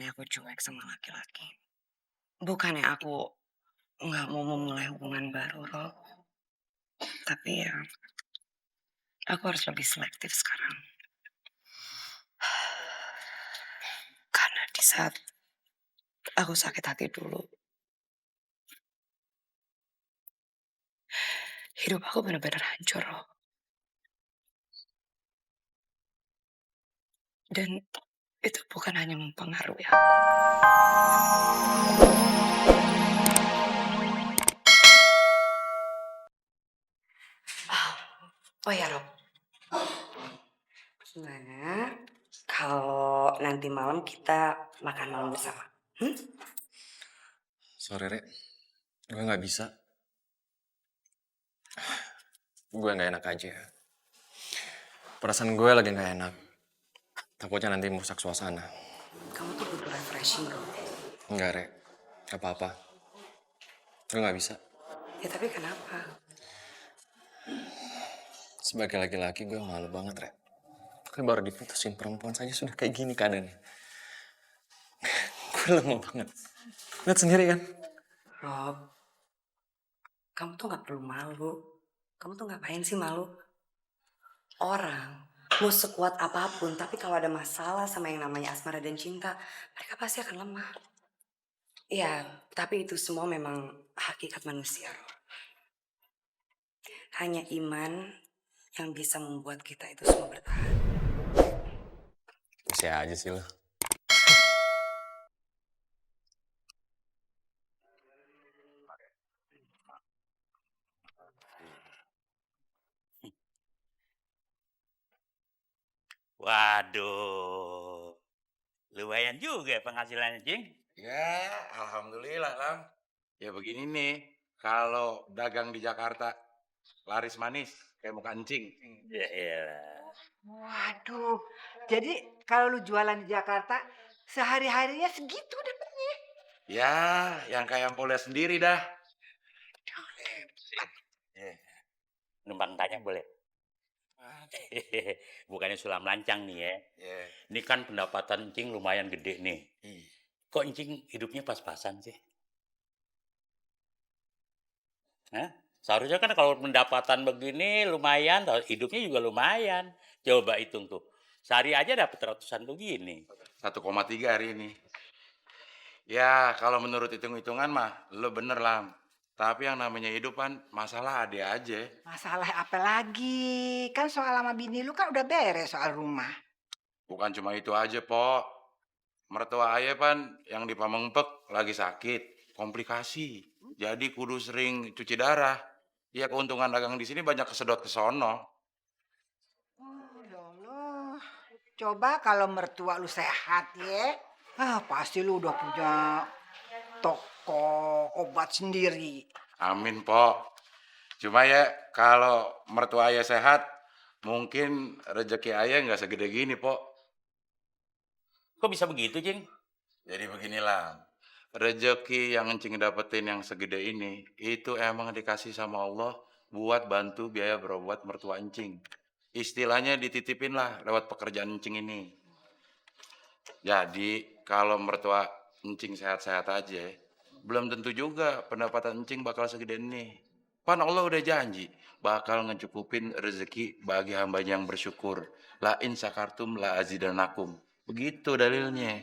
bukannya aku cuek sama laki-laki. Bukannya aku nggak mau memulai hubungan baru, Rob. Tapi ya, aku harus lebih selektif sekarang. Karena di saat aku sakit hati dulu, hidup aku benar-benar hancur, Rob. Dan itu bukan hanya mempengaruhi aku. Oh ya, Rob. Gimana kalau nanti malam kita makan malam bersama? Hmm? Sorry, Rek. Gue nggak bisa. Gue nggak enak aja. Perasaan gue lagi nggak enak. Takutnya nanti merusak suasana. Kamu tuh butuh refreshing, Rob. Enggak, Rek. Gak apa-apa. Gue nggak bisa. Ya tapi kenapa? Sebagai laki-laki gue malu banget, Rek. Gue baru diputusin perempuan saja sudah kayak gini keadaannya. Gue lemah banget. Lihat sendiri kan? Rob, kamu tuh gak perlu malu. Kamu tuh ngapain sih malu? Orang mau sekuat apapun, tapi kalau ada masalah sama yang namanya asmara dan cinta, mereka pasti akan lemah. Ya, tapi itu semua memang hakikat manusia, Rob. Hanya iman yang bisa membuat kita itu semua bertahan. Bisa aja sih lo. Waduh, lumayan juga penghasilannya, Cing. Ya, alhamdulillah, Lam. Ya begini nih, kalau dagang di Jakarta laris manis kayak muka encing. Ya elah. Waduh, jadi kalau lu jualan di Jakarta, sehari-harinya segitu dapetnya. Ya, yang kayak Mpok lihat sendiri dah. Eh, Numpang tanya boleh? Bukannya sulam lancang nih ya. Ya, Ini kan pendapatan Cing lumayan gede nih. ih. Kok Cing hidupnya pas-pasan sih? Hah? Seharusnya kan kalau pendapatan begini lumayan, hidupnya juga lumayan. Coba hitung tuh. Sehari aja dapat ratusan begini. 1,3 hari ini. Ya, kalau menurut hitung-hitungan mah, lo bener, Lam. Tapi yang namanya hidup kan masalah ada aja. Masalah apa lagi? Kan soal sama bini lu kan udah beres soal rumah. Bukan cuma itu aja, Pok. Mertua ayah kan yang di Pamengpek lagi sakit, komplikasi. Jadi kudu sering cuci darah. Ya keuntungan dagang di sini banyak kesedot ke sono. Oh, ya Allah. Coba kalau mertua lu sehat ya. Pasti lu udah punya toko obat sendiri. Amin, Pok. Cuma ya kalau mertua ayah sehat, mungkin rezeki ayah nggak segede gini, Pok. Kok bisa begitu, Cing? Jadi beginilah, rezeki yang encing dapetin yang segede ini, itu emang dikasih sama Allah buat bantu biaya berobat mertua encing. Istilahnya dititipin lah lewat pekerjaan encing ini. Jadi kalau mertua encing sehat-sehat aja, belum tentu juga pendapatan encing bakal segede ini. Kan Allah udah janji bakal ngecukupin rezeki bagi hambanya yang bersyukur. La in syakartum la azidanakum. Begitu dalilnya.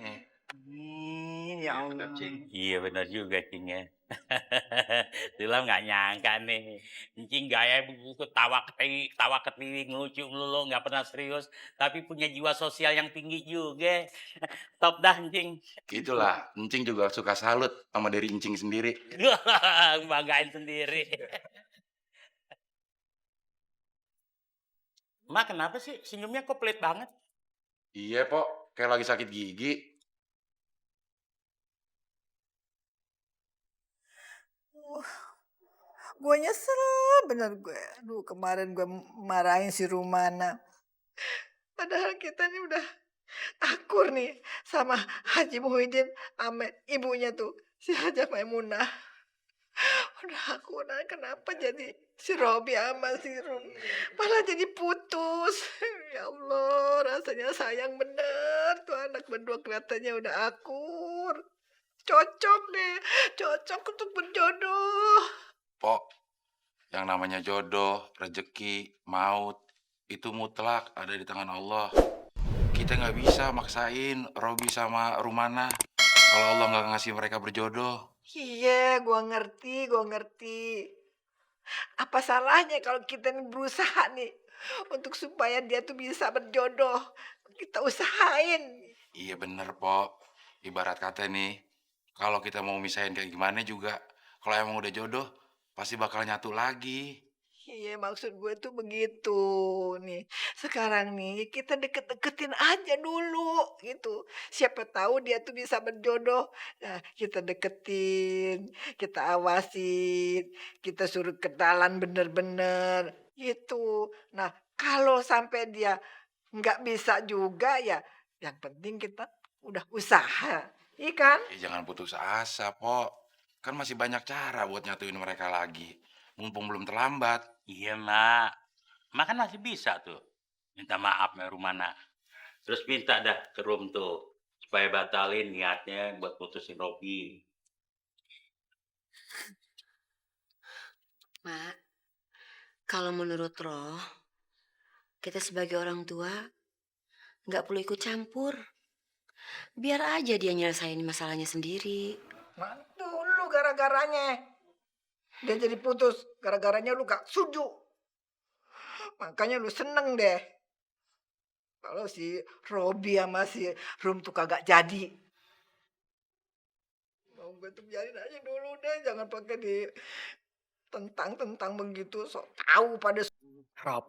Amin, ya Allah. Iya benar juga, Cing ya. Sulam nggak nyangka nih. Cing gaya begitu tawa ketiwi, ngelucu melulu, nggak pernah serius. Tapi punya jiwa sosial yang tinggi juga. Top dah, Cing. Itulah, encing juga suka salut sama diri encing sendiri. Banggain sendiri. Mak, kenapa sih senyumnya kok pelit banget? Iya, Pok, kayak lagi sakit gigi. Gue nyesel bener gue. Aduh, kemarin gue marahin si Rumana. Padahal kita nih udah akur nih sama Haji Muhyiddin sama ibunya tuh, si Haja Maimunah. Udah akur, nah kenapa jadi si Robi sama si Rum malah jadi putus. Ya Allah, rasanya sayang bener bener tuh anak berdua kelihatannya udah akur. Cocok deh, cocok untuk berjodoh. Pok, yang namanya jodoh, rezeki, maut, itu mutlak ada di tangan Allah. Kita nggak bisa maksain Robi sama Rumana kalau Allah nggak ngasih mereka berjodoh. Iya, gua ngerti, gua ngerti. Apa salahnya kalau kita nih berusaha nih untuk supaya dia tuh bisa berjodoh. Kita usahain. Iya bener, Pok. Ibarat kata nih, kalau kita mau misahin kayak gimana juga, kalau emang udah jodoh, pasti bakal nyatu lagi. Iya, maksud gue tuh begitu nih. Sekarang nih kita deket-deketin aja dulu gitu. Siapa tahu dia tuh bisa berjodoh. Nah, kita deketin, kita awasin, kita suruh kenalan bener-bener gitu. Nah, kalau sampai dia nggak bisa juga ya, yang penting kita udah usaha, iya kan? Jangan putus asa, Pok. Kan masih banyak cara buat nyatuin mereka lagi. Mumpung belum terlambat. Iya, Mak. Mak kan masih bisa tuh. Minta maaf sama Rumana. Terus minta dah ke Rum tuh. Supaya batalin niatnya buat putusin Robi. Mak, kalau menurut Roh, kita sebagai orang tua nggak perlu ikut campur. Biar aja dia nyelesain masalahnya sendiri. Mantu lu gara-garanya. Dia jadi putus gara-garanya lu gak setuju. Makanya lu seneng deh. Kalau si Robi sama si Rum tuh kagak jadi. Mau gue tuh biarin aja dulu deh. Jangan pakai di tentang begitu. Sok tahu pada. Rob,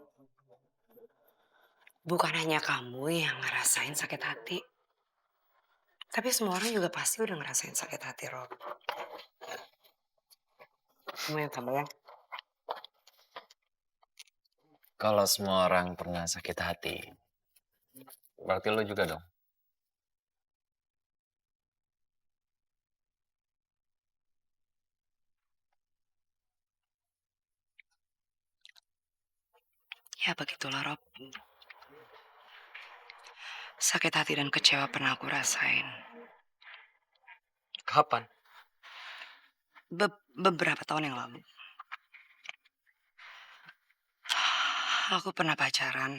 bukan hanya kamu yang ngerasain sakit hati. Tapi semua orang juga pasti udah ngerasain sakit hati, Rob. Kamu yang tambah ya? Kalau semua orang pernah sakit hati, berarti lo juga dong. Ya begitulah, Rob. Sakit hati dan kecewa pernah aku rasain. Kapan? Beberapa tahun yang lalu. Aku pernah pacaran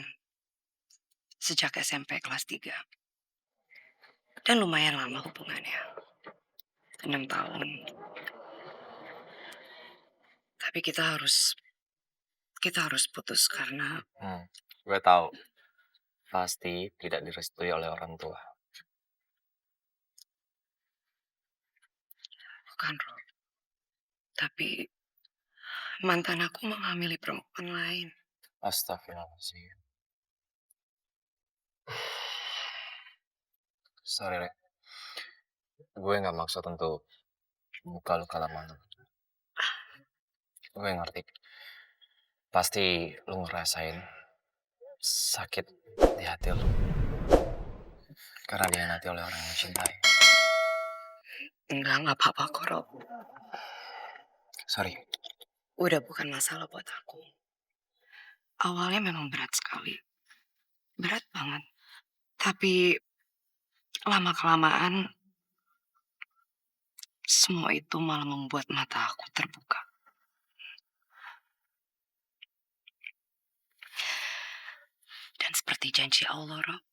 sejak SMP kelas 3. Dan lumayan lama hubungannya. 6 tahun. Tapi kita harus putus karena Gue tahu. Pasti tidak direstui oleh orang tua. bukan Rob. Tapi mantan aku menghamili perempuan lain. Astagfirullahaladzim. Sorry, Rek. Gue nggak maksud untuk buka luka lama lu. Gue ngerti. Pasti lu ngerasain sakit di hati lu. Karena dihianati oleh orang yang cintai. Enggak apa-apa kok, Rob. Sorry. Udah bukan masalah buat aku. Awalnya memang berat sekali. Berat banget. Tapi lama-kelamaan semua itu malah membuat mata aku terbuka. Dan seperti janji Allah, Rob.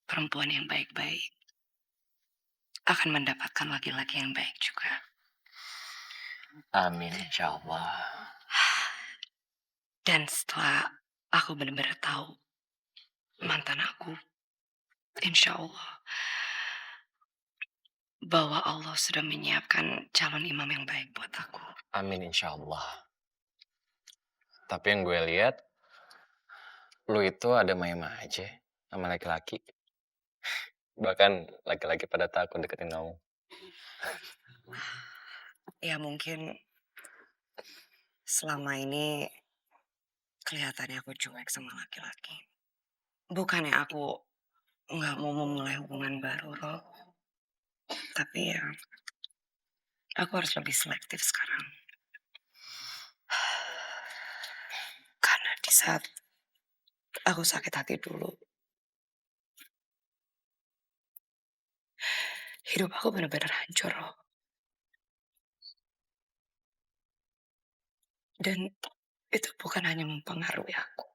Perempuan yang baik-baik akan mendapatkan laki-laki yang baik juga. Amin, insya Allah. Dan setelah aku benar-benar tahu mantan aku, insya Allah, bahwa Allah sudah menyiapkan calon imam yang baik buat aku. Amin, insya Allah. Tapi yang gue lihat, lu itu ada main aja sama laki-laki. Bahkan laki-laki pada takut deketin kamu. Ya mungkin selama ini kelihatannya aku cuek sama laki-laki. Bukannya aku nggak mau memulai hubungan baru, Rob. Tapi ya, aku harus lebih selektif sekarang. Karena di saat aku sakit hati dulu, hidup aku benar-benar hancur loh. Dan itu bukan hanya mempengaruhi aku.